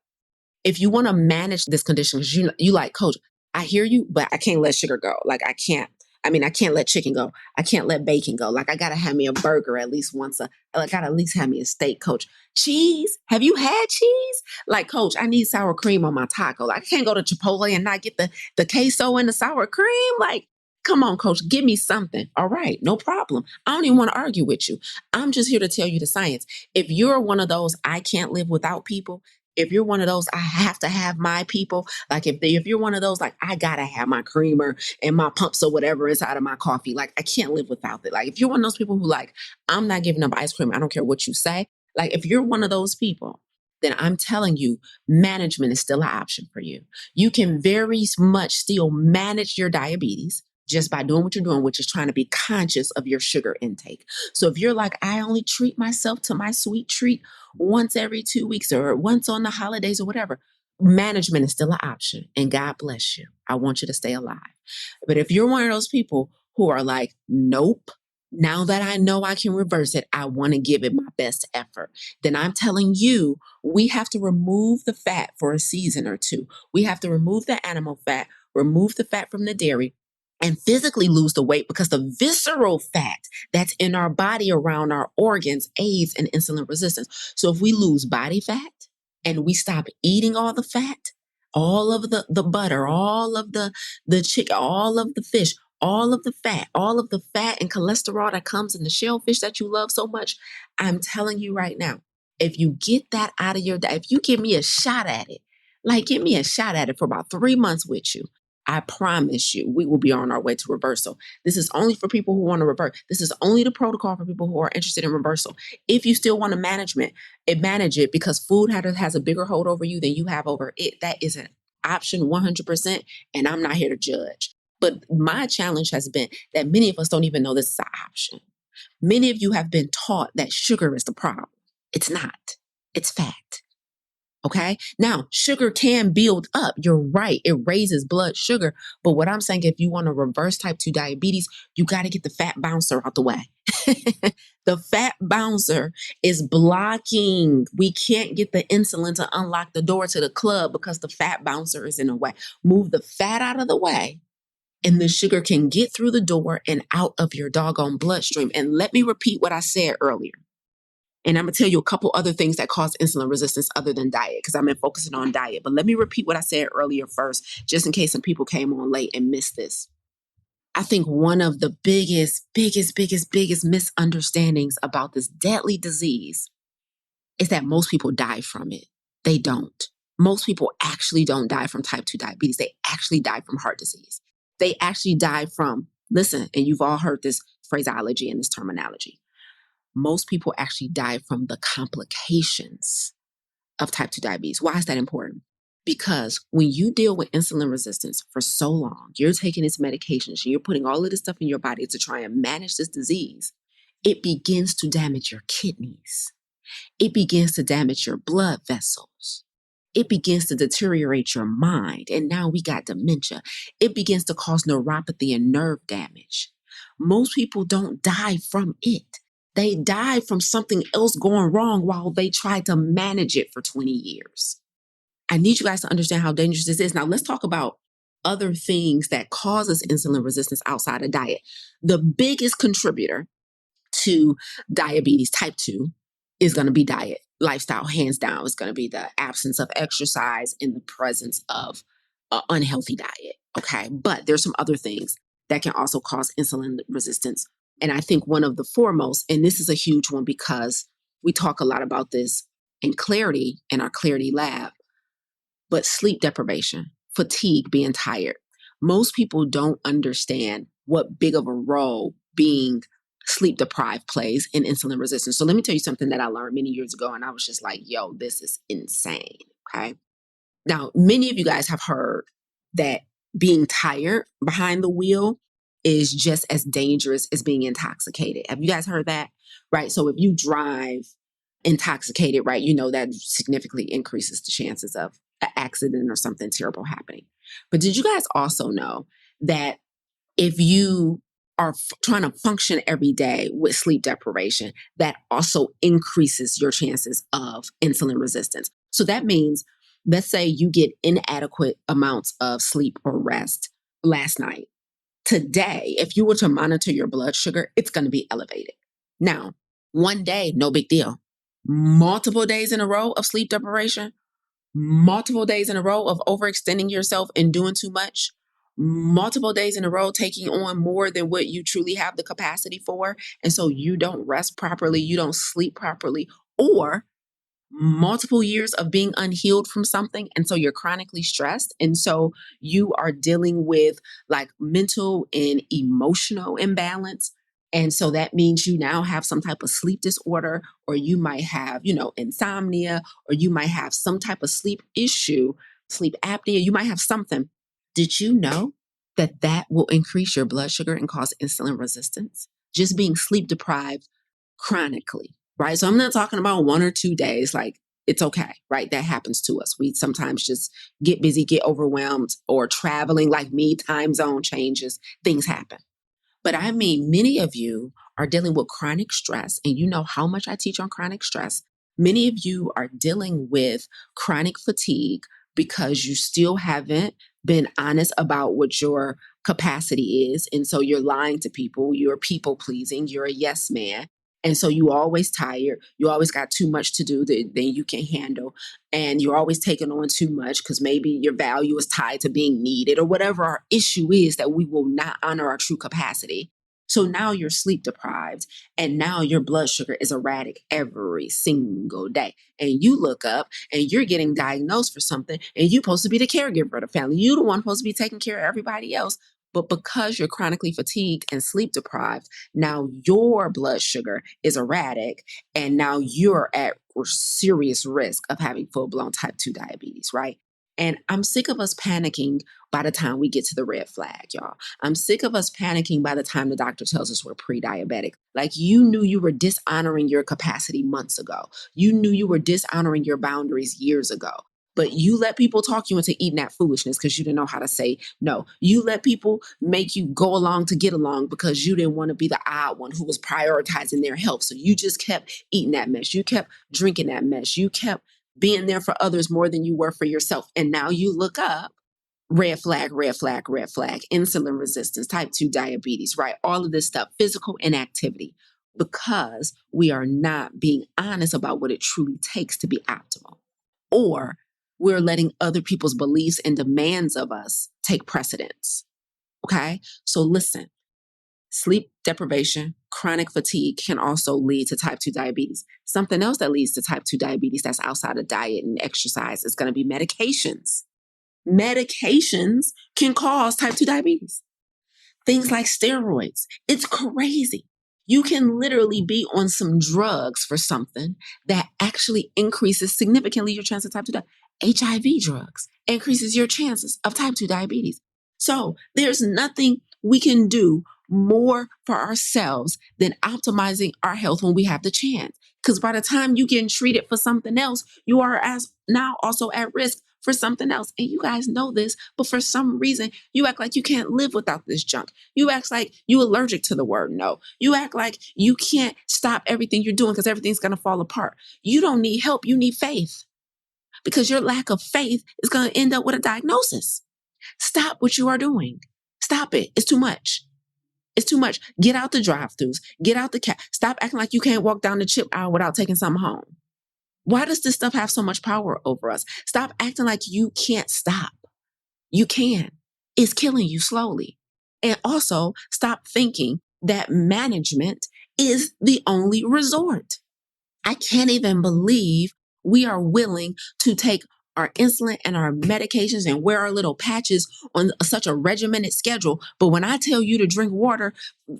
If you want to manage this condition, because you like, coach, I hear you, but I can't let sugar go. Like I can't let chicken go. I can't let bacon go. Like I gotta have me a burger at least once I gotta at least have me a steak, coach. Cheese? Have you had cheese? Like, coach, I need sour cream on my taco. Like I can't go to Chipotle and not get the queso and the sour cream. Like, come on, coach, give me something. All right, no problem. I don't even want to argue with you. I'm just here to tell you the science. If you're one of those I can't live without people, if you're one of those, I have to have my people. Like if you're one of those, like I gotta have my creamer and my pumps or whatever inside of my coffee. Like I can't live without it. Like if you're one of those people who like, I'm not giving up ice cream. I don't care what you say. Like if you're one of those people, then I'm telling you, management is still an option for you. You can very much still manage your diabetes just by doing what you're doing, which is trying to be conscious of your sugar intake. So if you're like, I only treat myself to my sweet treat once every 2 weeks or once on the holidays or whatever, management is still an option. And God bless you. I want you to stay alive. But if you're one of those people who are like, nope, now that I know I can reverse it, I want to give it my best effort, then I'm telling you, we have to remove the fat for a season or two. We have to remove the animal fat, remove the fat from the dairy, and physically lose the weight because the visceral fat that's in our body around our organs aids in insulin resistance. So if we lose body fat and we stop eating all the fat, all of the butter, all of the chicken, all of the fish, all of the fat and cholesterol that comes in the shellfish that you love so much, I'm telling you right now, if you get that out of your diet, if you give me a shot at it, like give me a shot at it for about 3 months with you, I promise you, we will be on our way to reversal. This is only for people who want to revert. This is only the protocol for people who are interested in reversal. If you still want to manage it because food has a bigger hold over you than you have over it. That is an option 100%. And I'm not here to judge. But my challenge has been that many of us don't even know this is an option. Many of you have been taught that sugar is the problem. It's not. It's fat. Okay. Now, sugar can build up. You're right. It raises blood sugar. But what I'm saying, if you want to reverse type 2 diabetes, you got to get the fat bouncer out the way. The fat bouncer is blocking. We can't get the insulin to unlock the door to the club because the fat bouncer is in the way. Move the fat out of the way, and the sugar can get through the door and out of your doggone bloodstream. And let me repeat what I said earlier. And I'm going to tell you a couple other things that cause insulin resistance other than diet, because I've been focusing on diet. But let me repeat what I said earlier first, just in case some people came on late and missed this. I think one of the biggest misunderstandings about this deadly disease is that most people die from it. They don't. Most people actually don't die from type 2 diabetes. They actually die from heart disease. They actually die from, listen, and you've all heard this phraseology and this terminology. Most people actually die from the complications of type 2 diabetes. Why is that important? Because when you deal with insulin resistance for so long, you're taking this medication, and you're putting all of this stuff in your body to try and manage this disease, it begins to damage your kidneys. It begins to damage your blood vessels. It begins to deteriorate your mind. And now we got dementia. It begins to cause neuropathy and nerve damage. Most people don't die from it. They die from something else going wrong while they try to manage it for 20 years. I need you guys to understand how dangerous this is. Now, let's talk about other things that causes insulin resistance outside of diet. The biggest contributor to diabetes type 2 is going to be diet. Lifestyle, hands down, is going to be the absence of exercise in the presence of an unhealthy diet. Okay. But there's some other things that can also cause insulin resistance. And I think one of the foremost, and this is a huge one because we talk a lot about this in Clarity, in our Clarity lab, but sleep deprivation, fatigue, being tired. Most people don't understand what big of a role being sleep deprived plays in insulin resistance. So let me tell you something that I learned many years ago, and I was just like, yo, this is insane. Okay. Now, many of you guys have heard that being tired behind the wheel is just as dangerous as being intoxicated. Have you guys heard that? Right. So if you drive intoxicated, right, you know that significantly increases the chances of an accident or something terrible happening. But did you guys also know that if you are trying to function every day with sleep deprivation, that also increases your chances of insulin resistance? So that means, let's say you get inadequate amounts of sleep or rest last night. Today, if you were to monitor your blood sugar, it's going to be elevated. Now, one day, no big deal. Multiple days in a row of sleep deprivation, multiple days in a row of overextending yourself and doing too much, multiple days in a row taking on more than what you truly have the capacity for. And so you don't rest properly, you don't sleep properly, or multiple years of being unhealed from something. And so you're chronically stressed. And so you are dealing with like mental and emotional imbalance. And so that means you now have some type of sleep disorder, or you might have, insomnia, or you might have some type of sleep issue, sleep apnea. You might have something. Did you know that that will increase your blood sugar and cause insulin resistance? Just being sleep deprived chronically, right? So I'm not talking about 1 or 2 days. Like, it's okay, right? That happens to us. We sometimes just get busy, get overwhelmed, or traveling like me, time zone changes, things happen. But I mean, many of you are dealing with chronic stress, and you know how much I teach on chronic stress. Many of you are dealing with chronic fatigue because you still haven't been honest about what your capacity is. And so you're lying to people, you're people pleasing, you're a yes man. And so you always tired, you always got too much to do that you can handle. And you're always taking on too much because maybe your value is tied to being needed, or whatever our issue is, that we will not honor our true capacity. So now you're sleep deprived, and now your blood sugar is erratic every single day. And you look up and you're getting diagnosed for something, and you're supposed to be the caregiver of the family. You're the one supposed to be taking care of everybody else. But because you're chronically fatigued and sleep deprived, now your blood sugar is erratic, and now you're at serious risk of having full-blown type 2 diabetes, right? And I'm sick of us panicking by the time we get to the red flag, y'all. I'm sick of us panicking by the time the doctor tells us we're pre-diabetic. Like, you knew you were dishonoring your capacity months ago. You knew you were dishonoring your boundaries years ago. But you let people talk you into eating that foolishness because you didn't know how to say no. You let people make you go along to get along because you didn't want to be the odd one who was prioritizing their health. So you just kept eating that mess. You kept drinking that mess. You kept being there for others more than you were for yourself. And now you look up, red flag, red flag, red flag, insulin resistance, type 2 diabetes, right? All of this stuff, physical inactivity, because we are not being honest about what it truly takes to be optimal. Or we're letting other people's beliefs and demands of us take precedence. Okay? So listen, sleep deprivation, chronic fatigue can also lead to type 2 diabetes. Something else that leads to type 2 diabetes that's outside of diet and exercise is going to be medications. Medications can cause type 2 diabetes. Things like steroids. It's crazy. You can literally be on some drugs for something that actually increases significantly your chance of type 2 diabetes. HIV drugs increases your chances of type 2 diabetes. So there's nothing we can do more for ourselves than optimizing our health when we have the chance. Because by the time you get treated for something else, you are as now also at risk for something else. And you guys know this, but for some reason, you act like you can't live without this junk. You act like you allergic to the word no. You act like you can't stop everything you're doing because everything's going to fall apart. You don't need help. You need faith, because your lack of faith is going to end up with a diagnosis. Stop what you are doing. Stop it. It's too much. It's too much. Get out the drive-thrus. Get out the cat. Stop acting like you can't walk down the chip aisle without taking something home. Why does this stuff have so much power over us? Stop acting like you can't stop. You can. It's killing you slowly. And also stop thinking that management is the only resort. I can't even believe we are willing to take our insulin and our medications and wear our little patches on such a regimented schedule. But when I tell you to drink water,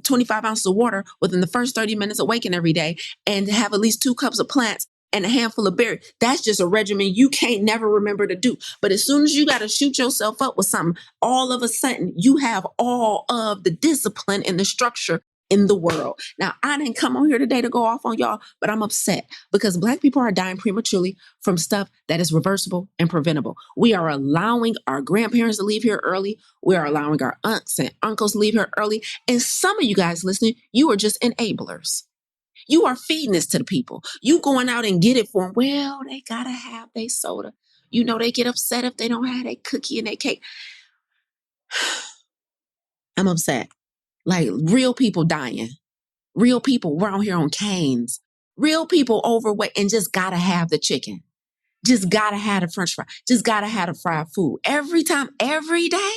25 ounces of water within the first 30 minutes of waking every day, and have at least 2 cups of plants and a handful of berries, that's just a regimen you can't never remember to do. But as soon as you got to shoot yourself up with something, all of a sudden you have all of the discipline and the structure in the world. Now, I didn't come on here today to go off on y'all, but I'm upset because Black people are dying prematurely from stuff that is reversible and preventable. We are allowing our grandparents to leave here early. We are allowing our aunts and uncles to leave here early. And some of you guys listening, you are just enablers. You are feeding this to the people. You going out and get it for them. Well, they got to have their soda. You know, they get upset if they don't have their cookie and their cake. I'm upset. Like, real people dying. Real people around here on canes. Real people overweight and just gotta have the chicken. Just gotta have the French fry. Just gotta have the fried food. Every time, every day.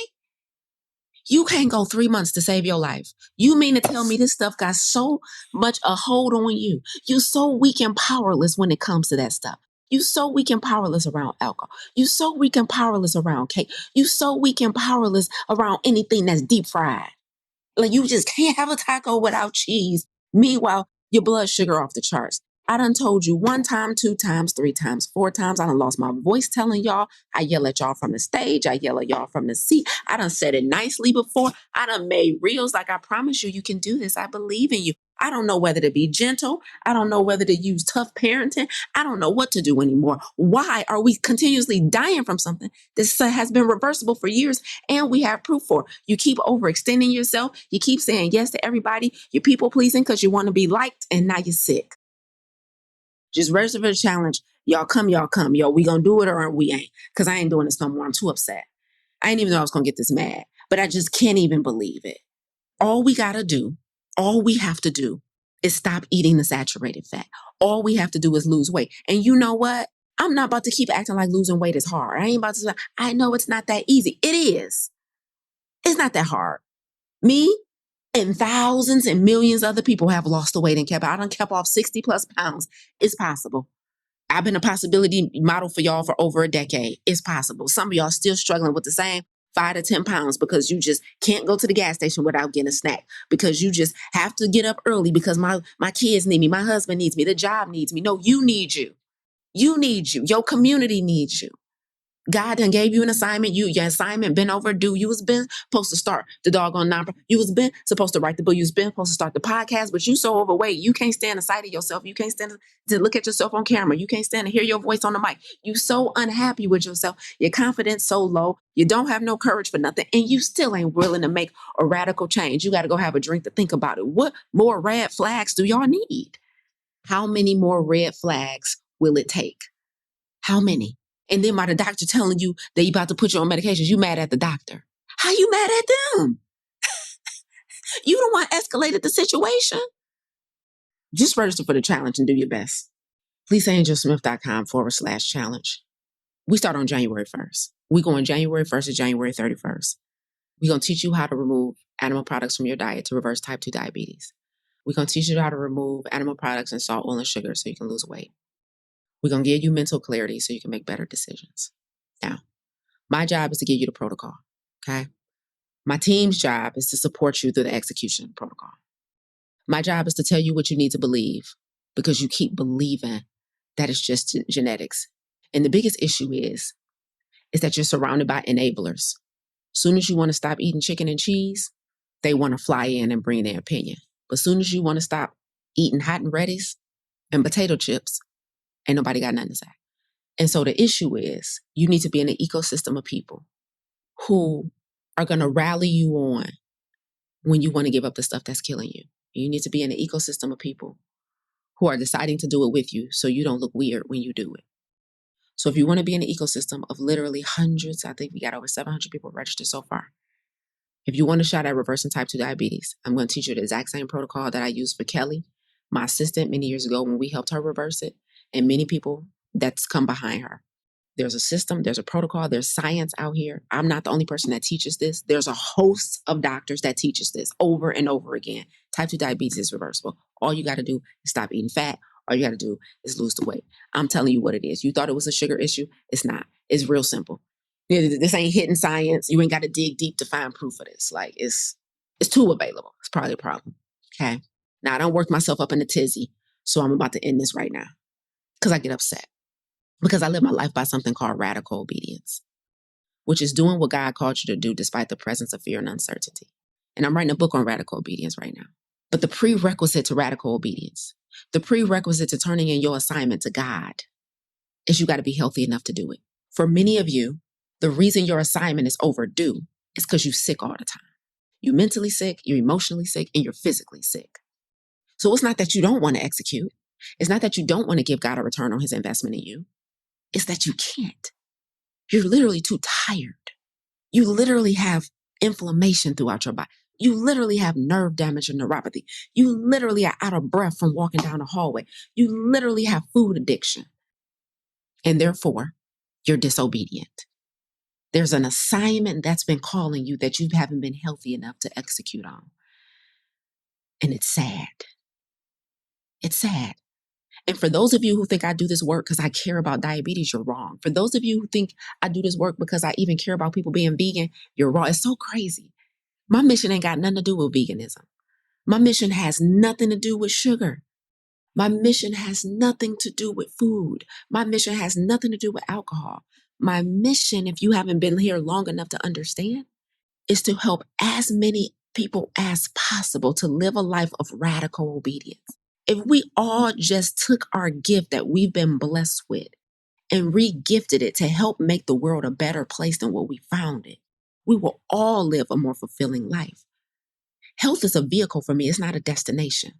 You can't go 3 months to save your life. You mean to tell me this stuff got so much a hold on you? You so weak and powerless when it comes to that stuff. You so weak and powerless around alcohol. You so weak and powerless around cake. You so weak and powerless around anything that's deep fried. Like, you just can't have a taco without cheese. Meanwhile, your blood sugar off the charts. I done told you 1 time, 2 times, 3 times, 4 times. I done lost my voice telling y'all. I yell at y'all from the stage. I yell at y'all from the seat. I done said it nicely before. I done made reels like, I promise you, you can do this. I believe in you. I don't know whether to be gentle. I don't know whether to use tough parenting. I don't know what to do anymore. Why are we continuously dying from something that has been reversible for years and we have proof for? You keep overextending yourself. You keep saying yes to everybody. You're people pleasing because you want to be liked, and now you're sick. Just register for the challenge. Y'all come, y'all come. Yo, we gonna do it or we ain't. Because I ain't doing this no more. I'm too upset. I didn't even know I was gonna get this mad. But I just can't even believe it. All we gotta do, all we have to do is stop eating the saturated fat. All we have to do is lose weight. And you know what? I'm not about to keep acting like losing weight is hard. I ain't about to say, I know it's not that easy. It is. It's not that hard. Me and thousands and millions of other people have lost the weight and kept. I done kept off 60 plus pounds. It's possible. I've been a possibility model for y'all for over a decade. It's possible. Some of y'all still struggling with the same 5 to 10 pounds because you just can't go to the gas station without getting a snack, because you just have to get up early because my kids need me. My husband needs me. The job needs me. No, you need you. You need you. Your community needs you. God done gave you an assignment. Your assignment been overdue. You was been supposed to start the doggone nonprofit. You was been supposed to write the book. You was been supposed to start the podcast, but you so overweight. You can't stand the sight of yourself. You can't stand to look at yourself on camera. You can't stand to hear your voice on the mic. You so unhappy with yourself. Your confidence so low. You don't have no courage for nothing. And you still ain't willing to make a radical change. You got to go have a drink to think about it. What more red flags do y'all need? How many more red flags will it take? How many? And then by the doctor telling you that you about to put you on medications, you mad at the doctor. How you mad at them? You the one escalated the situation. Just register for the challenge and do your best. LisaAngelSmith.com/challenge. We start on January 1st. We go on January 1st to January 31st. We're going to teach you how to remove animal products from your diet to reverse type 2 diabetes. We're going to teach you how to remove animal products and salt, oil, and sugar so you can lose weight. We're going to give you mental clarity so you can make better decisions. Now, my job is to give you the protocol, okay? My team's job is to support you through the execution of the protocol. My job is to tell you what you need to believe because you keep believing that it's just genetics. And the biggest issue is that you're surrounded by enablers. Soon as you want to stop eating chicken and cheese, they want to fly in and bring their opinion. But soon as you want to stop eating hot and ready's and potato chips, ain't nobody got nothing to say. And so the issue is you need to be in an ecosystem of people who are going to rally you on when you want to give up the stuff that's killing you. You need to be in an ecosystem of people who are deciding to do it with you so you don't look weird when you do it. So if you want to be in an ecosystem of literally hundreds, I think we got over 700 people registered so far. If you want a shot at reversing type 2 diabetes, I'm going to teach you the exact same protocol that I used for Kelly, my assistant, many years ago when we helped her reverse it, and many people that's come behind her. There's a system, there's a protocol, there's science out here. I'm not the only person that teaches this. There's a host of doctors that teaches this over and over again. Type 2 diabetes is reversible. All you got to do is stop eating fat. All you got to do is lose the weight. I'm telling you what it is. You thought it was a sugar issue. It's not. It's real simple. This ain't hidden science. You ain't got to dig deep to find proof of this. Like it's too available. It's probably a problem. Okay. Now I don't work myself up in a tizzy. So I'm about to end this right now because I get upset. Because I live my life by something called radical obedience, which is doing what God called you to do despite the presence of fear and uncertainty. And I'm writing a book on radical obedience right now. But the prerequisite to radical obedience, the prerequisite to turning in your assignment to God is you got to be healthy enough to do it. For many of you, the reason your assignment is overdue is because you're sick all the time. You're mentally sick, you're emotionally sick, and you're physically sick. So it's not that you don't want to execute. It's not that you don't want to give God a return on his investment in you. It's that you can't. You're literally too tired. You literally have inflammation throughout your body. You literally have nerve damage and neuropathy. You literally are out of breath from walking down a hallway. You literally have food addiction. And therefore, you're disobedient. There's an assignment that's been calling you that you haven't been healthy enough to execute on. And it's sad. It's sad. And for those of you who think I do this work because I care about diabetes, you're wrong. For those of you who think I do this work because I even care about people being vegan, you're wrong. It's so crazy. My mission ain't got nothing to do with veganism. My mission has nothing to do with sugar. My mission has nothing to do with food. My mission has nothing to do with alcohol. My mission, if you haven't been here long enough to understand, is to help as many people as possible to live a life of radical obedience. If we all just took our gift that we've been blessed with and re-gifted it to help make the world a better place than what we found it, we will all live a more fulfilling life. Health is a vehicle for me. It's not a destination.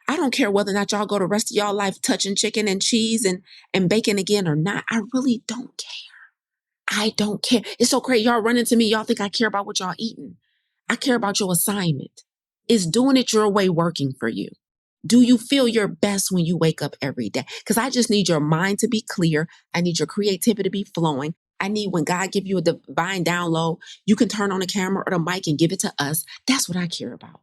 I don't care whether or not y'all go the rest of y'all life touching chicken and cheese and bacon again or not. I really don't care. I don't care. It's so crazy. Y'all run into me. Y'all think I care about what y'all eating. I care about your assignment. Is doing it your way working for you? Do you feel your best when you wake up every day? Because I just need your mind to be clear. I need your creativity to be flowing. I need when God give you a divine download, you can turn on the camera or the mic and give it to us. That's what I care about.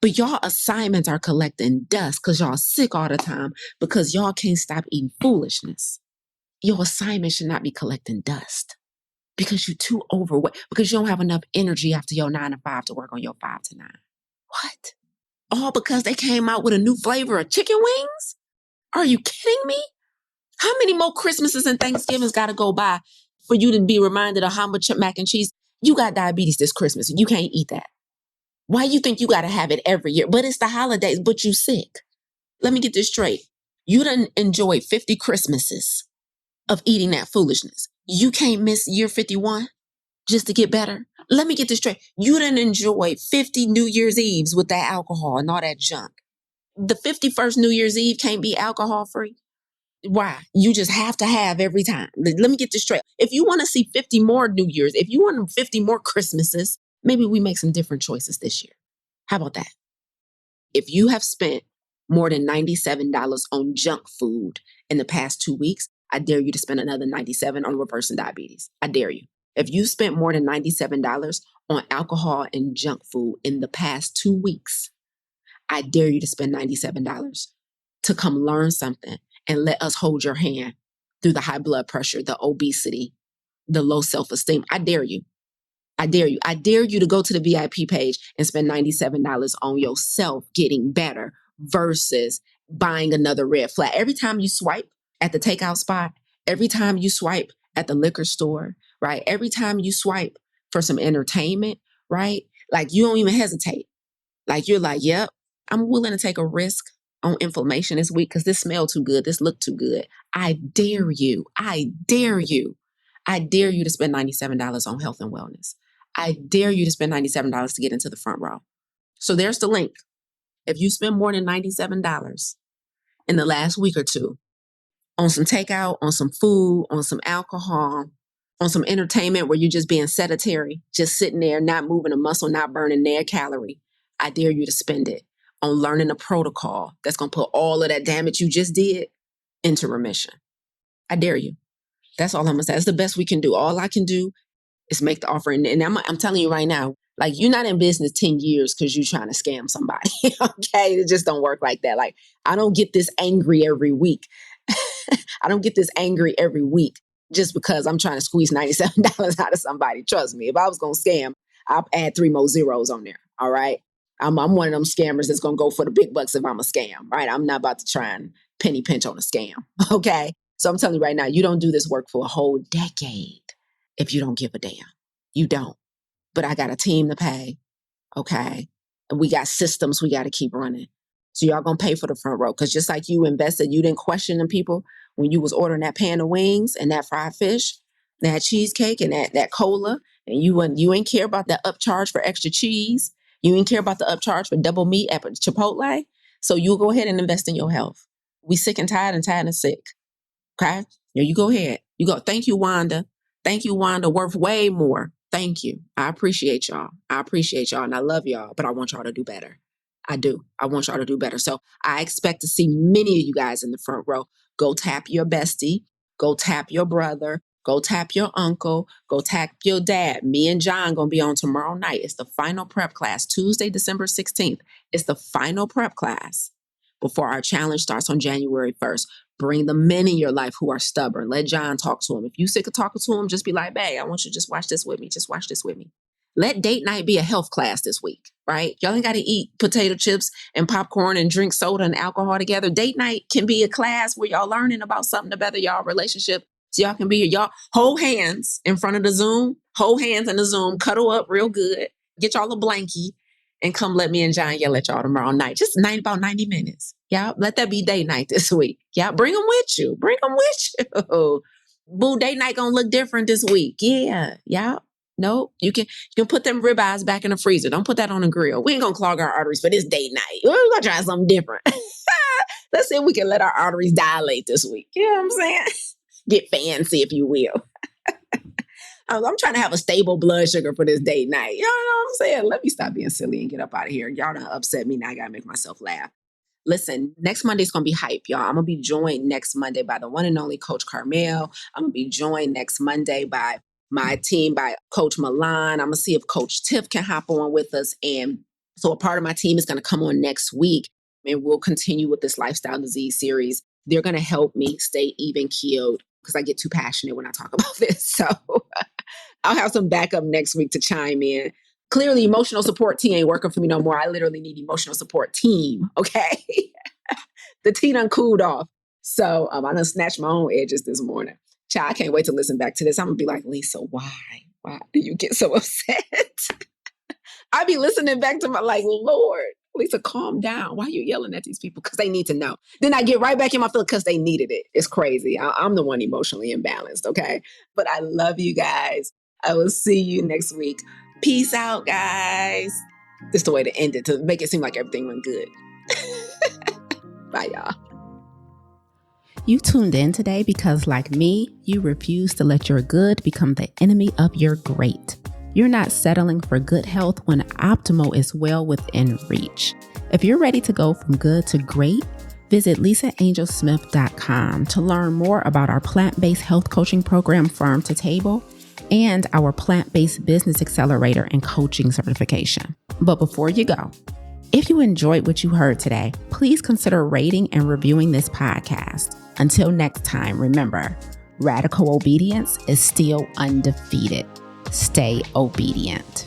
But y'all assignments are collecting dust because y'all sick all the time because y'all can't stop eating foolishness. Your assignment should not be collecting dust because you're too overweight, because you don't have enough energy after your 9 to 5 to work on your 5 to 9. What? All because they came out with a new flavor of chicken wings? Are you kidding me? How many more Christmases and Thanksgivings got to go by for you to be reminded of how much mac and cheese? You got diabetes this Christmas. You can't eat that. Why you think you got to have it every year? But it's the holidays, but you sick. Let me get this straight. You done enjoyed 50 Christmases of eating that foolishness. You can't miss year 51 just to get better. Let me get this straight. You done enjoyed 50 New Year's Eves with that alcohol and all that junk. The 51st New Year's Eve can't be alcohol free. Why? You just have to have every time. Let me get this straight. If you want to see 50 more New Year's, if you want 50 more Christmases, maybe we make some different choices this year. How about that? If you have spent more than $97 on junk food in the past 2 weeks, I dare you to spend another $97 on reversing diabetes. I dare you. If you spent more than $97 on alcohol and junk food in the past 2 weeks, I dare you to spend $97 to come learn something and let us hold your hand through the high blood pressure, the obesity, the low self-esteem. I dare you. I dare you. I dare you to go to the VIP page and spend $97 on yourself getting better versus buying another red flag. Every time you swipe at the takeout spot, every time you swipe at the liquor store, right? Every time you swipe for some entertainment, right? Like you don't even hesitate. Like you're like, yep, I'm willing to take a risk on inflammation this week because this smelled too good. This looked too good. I dare you. I dare you. I dare you to spend $97 on health and wellness. I dare you to spend $97 to get into the front row. So there's the link. If you spend more than $97 in the last week or two on some takeout, on some food, on some alcohol, on some entertainment where you're just being sedentary, just sitting there, not moving a muscle, not burning their calorie, I dare you to spend it on learning a protocol that's going to put all of that damage you just did into remission. I dare you. That's all I'm going to say. It's the best we can do. All I can do is make the offer. And I'm telling you right now, like you're not in business 10 years because you're trying to scam somebody. Okay. It just don't work like that. Like I don't get this angry every week. I don't get this angry every week just because I'm trying to squeeze $97 out of somebody. Trust me. If I was going to scam, I'll add 3 more zeros on there. All right. I'm one of them scammers that's going to go for the big bucks if I'm a scam, right? I'm not about to try and penny pinch on a scam. Okay. So I'm telling you right now, you don't do this work for a whole decade if you don't give a damn. You don't. But I got a team to pay. Okay. And we got systems we got to keep running. So y'all going to pay for the front row. Because just like you invested, you didn't question them people when you was ordering that pan of wings and that fried fish, that cheesecake and that cola. And you ain't care about that upcharge for extra cheese. You ain't care about the upcharge for double meat at Chipotle. So you go ahead and invest in your health. We sick and tired and sick. Okay? There you go ahead. You go. Thank you, Wanda. Thank you, Wanda. Worth way more. Thank you. I appreciate y'all. And I love y'all, but I want y'all to do better. I do. I want y'all to do better. So I expect to see many of you guys in the front row. Go tap your bestie. Go tap your brother. Go tap your uncle. Go tap your dad. Me and John going to be on tomorrow night. It's the final prep class, Tuesday, December 16th. It's the final prep class before our challenge starts on January 1st. Bring the men in your life who are stubborn. Let John talk to him. If you sick of talking to him, just be like, babe, I want you to just watch this with me. Just watch this with me. Let date night be a health class this week, right? Y'all ain't got to eat potato chips and popcorn and drink soda and alcohol together. Date night can be a class where y'all learning about something to better y'all relationship. So y'all can be y'all hold hands in front of the Zoom, hold hands in the Zoom, cuddle up real good, get y'all a blankie, and come let me and John yell at y'all tomorrow night. Just about 90 minutes. Yeah, let that be date night this week. Yeah, bring them with you. Bring them with you. Boo, date night gonna look different this week. Yeah. Nope. You can put them ribeyes back in the freezer. Don't put that on the grill. We ain't gonna clog our arteries for this date night. We're gonna try something different. Let's see if we can let our arteries dilate this week. You know what I'm saying? Get fancy, if you will. I'm trying to have a stable blood sugar for this date night. You know what I'm saying? Let me stop being silly and get up out of here. Y'all done upset me. Now I gotta make myself laugh. Listen, next Monday's going to be hype, y'all. I'm going to be joined next Monday by the one and only Coach Carmel. I'm going to be joined next Monday by my team, by Coach Milan. I'm going to see if Coach Tiff can hop on with us. And so a part of my team is going to come on next week, and we'll continue with this lifestyle disease series. They're going to help me stay even keeled because I get too passionate when I talk about this. So I'll have some backup next week to chime in. Clearly, emotional support team ain't working for me no more. I literally need emotional support team, okay? The tea done cooled off. So I done snatched my own edges this morning. Child, I can't wait to listen back to this. I'm going to be like, Lisa, why? Why do you get so upset? I be listening back to my, like, Lord, Lisa, calm down. Why are you yelling at these people? Because they need to know. Then I get right back in my field because they needed it. It's crazy. I'm the one emotionally imbalanced, okay? But I love you guys. I will see you next week. Peace out, guys. This is the way to end it, to make it seem like everything went good. Bye, y'all. You tuned in today because, like me, you refuse to let your good become the enemy of your great. You're not settling for good health when optimal is well within reach. If you're ready to go from good to great, visit lisaangelsmith.com to learn more about our plant-based health coaching program, Farm to Table, and our plant-based business accelerator and coaching certification. But before you go, if you enjoyed what you heard today, please consider rating and reviewing this podcast. Until next time, remember, radical obedience is still undefeated. stay obedient.